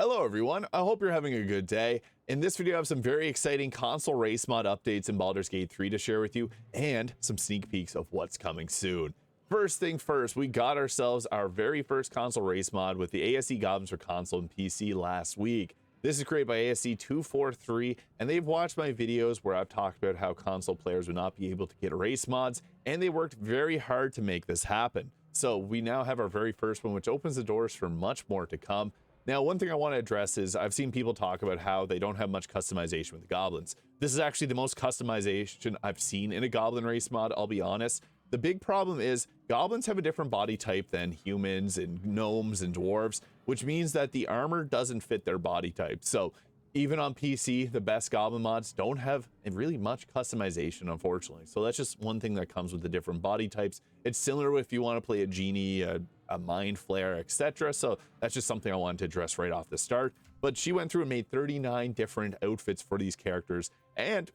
Hello everyone, I hope you're having a good day. In this video I have some very exciting console race mod updates in Baldur's Gate 3 to share with you, and some sneak peeks of what's coming soon. First thing first, we got ourselves our very first console race mod with the ASE Goblins for console and PC last week. This is created by ASE 243, and they've watched my videos where I've talked about how console players would not be able to get race mods, and they worked very hard to make this happen. So we now have our very first one, which opens the doors for much more to come. Now, one thing I want to address is I've seen people talk about how they don't have much customization with the goblins. This is actually the most customization I've seen in a goblin race mod, I'll be honest. The big problem is goblins have a different body type than humans and gnomes and dwarves, which means that the armor doesn't fit their body type. So even on PC, the best goblin mods don't have really much customization, unfortunately. So that's just one thing that comes with the different body types. It's similar if you want to play a genie, a mind flare, etc. So that's just something I wanted to address right off the start. But she went through and made 39 different outfits for these characters and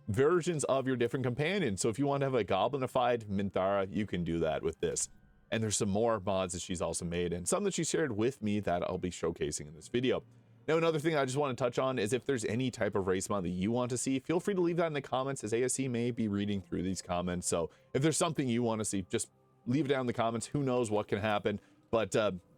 versions of your different companions. So if you want to have a goblinified Minthara, you can do that with this. And there's some more mods that she's also made and some that she shared with me that I'll be showcasing in this video. Now, another thing I just want to touch on is if there's any type of race mod that you want to see, feel free to leave that in the comments, as ASE may be reading through these comments. So if there's something you want to see, just leave it down in the comments. Who knows what can happen. But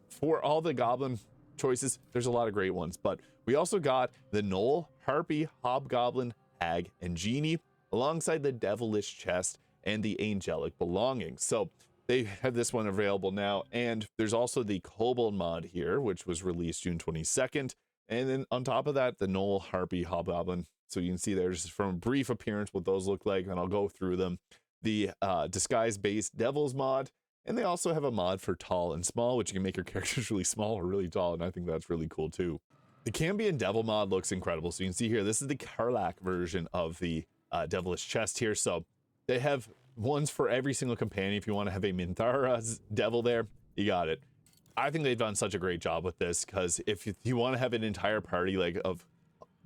for all the goblin choices, there's a lot of great ones. But we also got the Gnoll, Harpy, Hobgoblin, Hag, and Djinni, alongside the Devilish Chest and the Angelic Belongings. So they have this one available now. And there's also the Kobold mod here, which was released June 22nd. And then on top of that, the Gnoll, Harpy, Hobgoblin. So you can see there's from a brief appearance what those look like, and I'll go through them. The disguise-based Devils mod, and they also have a mod for tall and small, which you can make your characters really small or really tall, and I think that's really cool too. The Cambion Devil mod looks incredible. So you can see here, this is the Karlach version of the Devilish Chest here. So they have ones for every single companion. If you want to have a Minthara Devil there, you got it. I think they've done such a great job with this, because if you want to have an entire party like of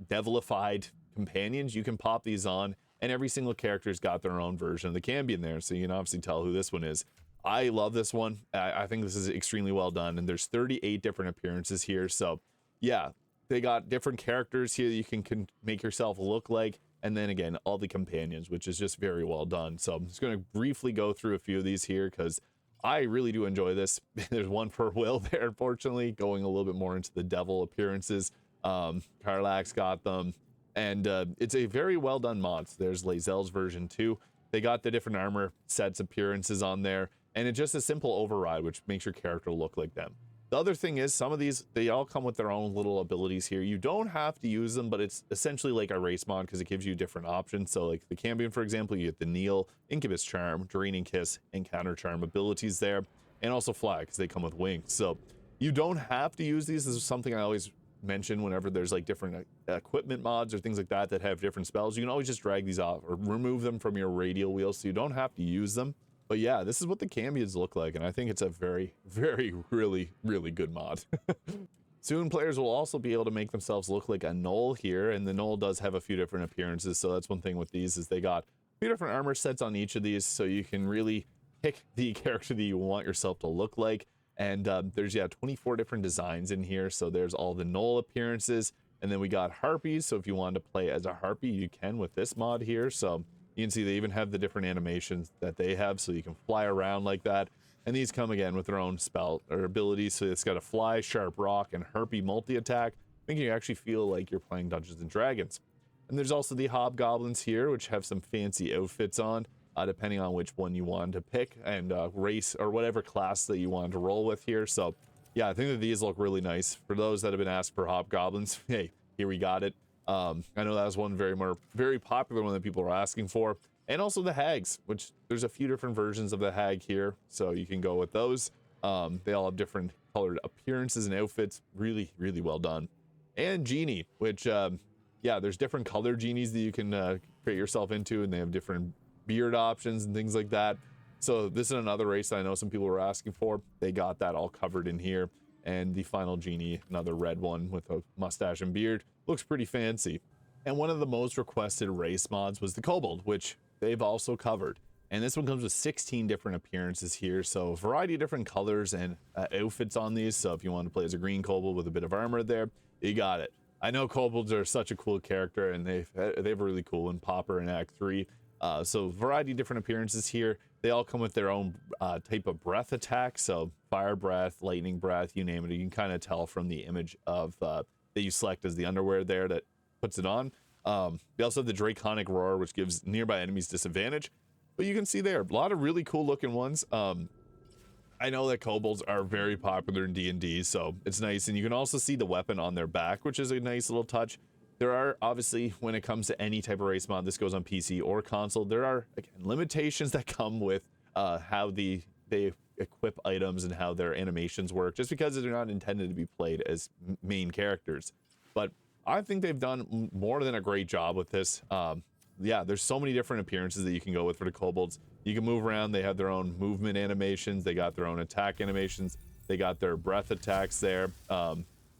devilified companions, you can pop these on, and every single character's got their own version of the Cambion there, so you can obviously tell who this one is. I love this one. I think this is extremely well done, and there's 38 different appearances here. So yeah, they got different characters here that you can make yourself look like, and then again, all the companions, which is just very well done. So I'm just going to briefly go through a few of these here, because I really do enjoy this. There's one for Will there, unfortunately, going a little bit more into the devil appearances. Karlach's got them, and it's a very well done mod. So there's Lae'zel's version too. They got the different armor sets appearances on there, and it's just a simple override, which makes your character look like them. The other thing is, some of these, they all come with their own little abilities here. You don't have to use them, but it's essentially like a race mod, because it gives you different options. So like the Cambion, for example, you get the Kneel, Incubus Charm, Draining Kiss, and Counter Charm abilities there, and also Fly, because they come with wings. So you don't have to use these. This is something I always mention whenever there's like different equipment mods or things like that that have different spells. You can always just drag these off or remove them from your radial wheel, so you don't have to use them. But yeah, this is what the cambions look like, and I think it's a very, really good mod. Soon players will also be able to make themselves look like a Gnoll here, and the Gnoll does have a few different appearances, so that's one thing with these, is they got a few different armor sets on each of these, so you can really pick the character that you want yourself to look like. And there's 24 different designs in here, so there's all the Gnoll appearances, and then we got Harpies, so if you wanted to play as a Harpy, you can with this mod here. So you can see they even have the different animations that they have, so you can fly around like that. And these come again with their own spell or abilities. So it's got a Fly, Sharp Rock, and Harpy multi-attack, making you actually feel like you're playing Dungeons and Dragons. And there's also the Hobgoblins here, which have some fancy outfits on, depending on which one you wanted to pick, and race or whatever class that you wanted to roll with here. So yeah, I think that these look really nice. For those that have been asked for Hobgoblins, hey, here we got it. I know that was one very popular one that people are asking for. And also the Hags, which there's a few different versions of the Hag here, so you can go with those. They all have different colored appearances and outfits. Really well done. And Djinni, which yeah, there's different colored Genies that you can create yourself into, and they have different beard options and things like that. So this is another race that I know some people were asking for. They got that all covered in here. And the final Djinni, another red one with a mustache and beard, looks pretty fancy. And one of the most requested race mods was the Kobold, which they've also covered. And this one comes with 16 different appearances here, so a variety of different colors and outfits on these. So if you want to play as a green Kobold with a bit of armor there, You got it. I know kobolds are such a cool character, and they've really cool in Popper in Act 3. So variety of different appearances here. They all come with their own type of breath attack. So fire breath, lightning breath, you name it. You can kind of tell from the image of that you select as the underwear there that puts it on. They also have the draconic roar, which gives nearby enemies disadvantage. But you can see there a lot of really cool looking ones. I know that kobolds are very popular in D&D, so it's nice. And you can also see the weapon on their back, which is a nice little touch. There are, obviously, when it comes to any type of race mod, this goes on PC or console, there are, again, limitations that come with how they equip items and how their animations work, just because they're not intended to be played as main characters. But I think they've done more than a great job with this. Yeah, there's so many different appearances that you can go with for the kobolds. You can move around. They have their own movement animations. They got their own attack animations. They got their breath attacks there.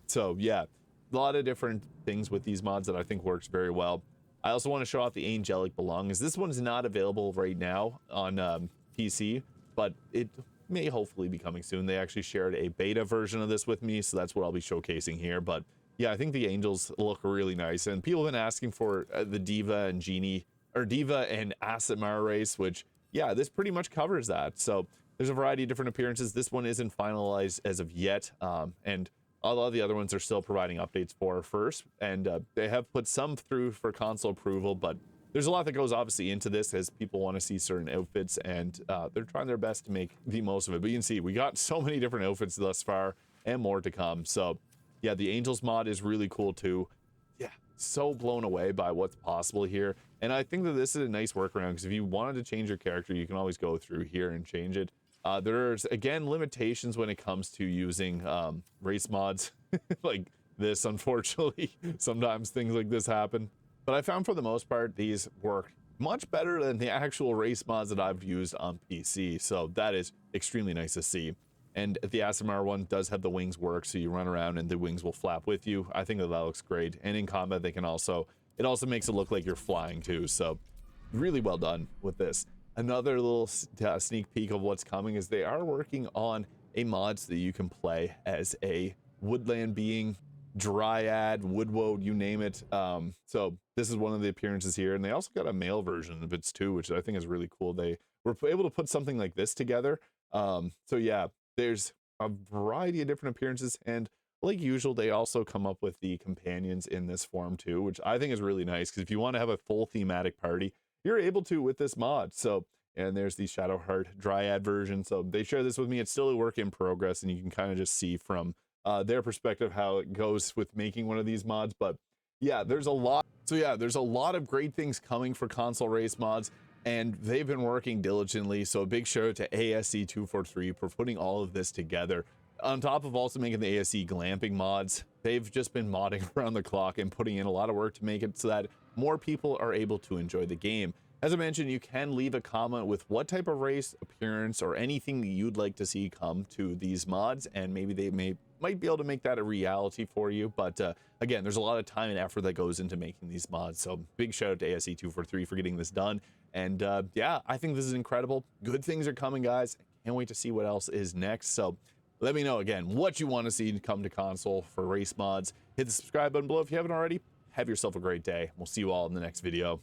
So yeah, a lot of different things with these mods that I think works very well. I also want to show off the Angelic Belongings. This one's not available right now on PC, but it may hopefully be coming soon. They actually shared a beta version of this with me, so that's what I'll be showcasing here. But yeah, I think the angels look really nice, and people have been asking for the Deva and Djinni, or Deva and Aasimar race, which, yeah, this pretty much covers that. So there's a variety of different appearances. This one isn't finalized as of yet, and a lot of the other ones are still providing updates for first, and they have put some through for console approval, but there's a lot that goes obviously into this as people want to see certain outfits, and they're trying their best to make the most of it. But you can see we got so many different outfits thus far and more to come. So yeah, the Angels mod is really cool too. Yeah, so blown away by what's possible here. And I think that this is a nice workaround, because if you wanted to change your character, you can always go through here and change it. There's, again, limitations when it comes to using race mods like this, unfortunately. Sometimes things like this happen. But I found for the most part, these work much better than the actual race mods that I've used on PC. So that is extremely nice to see. And the Aasimar one does have the wings work, so you run around and the wings will flap with you. I think that looks great. And in combat, they can also, it also makes it look like you're flying too. So really well done with this. Another little sneak peek of what's coming is they are working on a mod so that you can play as a woodland being, dryad, woodwoad, you name it. So this is one of the appearances here. And they also got a male version of it too, which I think is really cool. They were able to put something like this together. So yeah, there's a variety of different appearances, and like usual, they also come up with the companions in this form too, which I think is really nice, because if you want to have a full thematic party, you're able to with this mod. So, and there's the Shadowheart Dryad version. So they share this with me. It's still a work in progress, and you can kind of just see from their perspective how it goes with making one of these mods. But yeah, there's a lot. So yeah, there's a lot of great things coming for console race mods, and they've been working diligently. So a big shout out to ASC243 for putting all of this together. On top of also making the ASC glamping mods, they've just been modding around the clock and putting in a lot of work to make it so that more people are able to enjoy the game. As I mentioned, you can leave a comment with what type of race, appearance, or anything that you'd like to see come to these mods, and maybe they might be able to make that a reality for you. But again, there's a lot of time and effort that goes into making these mods. So big shout out to ASC243 for getting this done. And yeah, I think this is incredible. Good things are coming, guys. Can't wait to see what else is next. So let me know, again, what you want to see come to console for race mods. Hit the subscribe button below if you haven't already. Have yourself a great day. We'll see you all in the next video.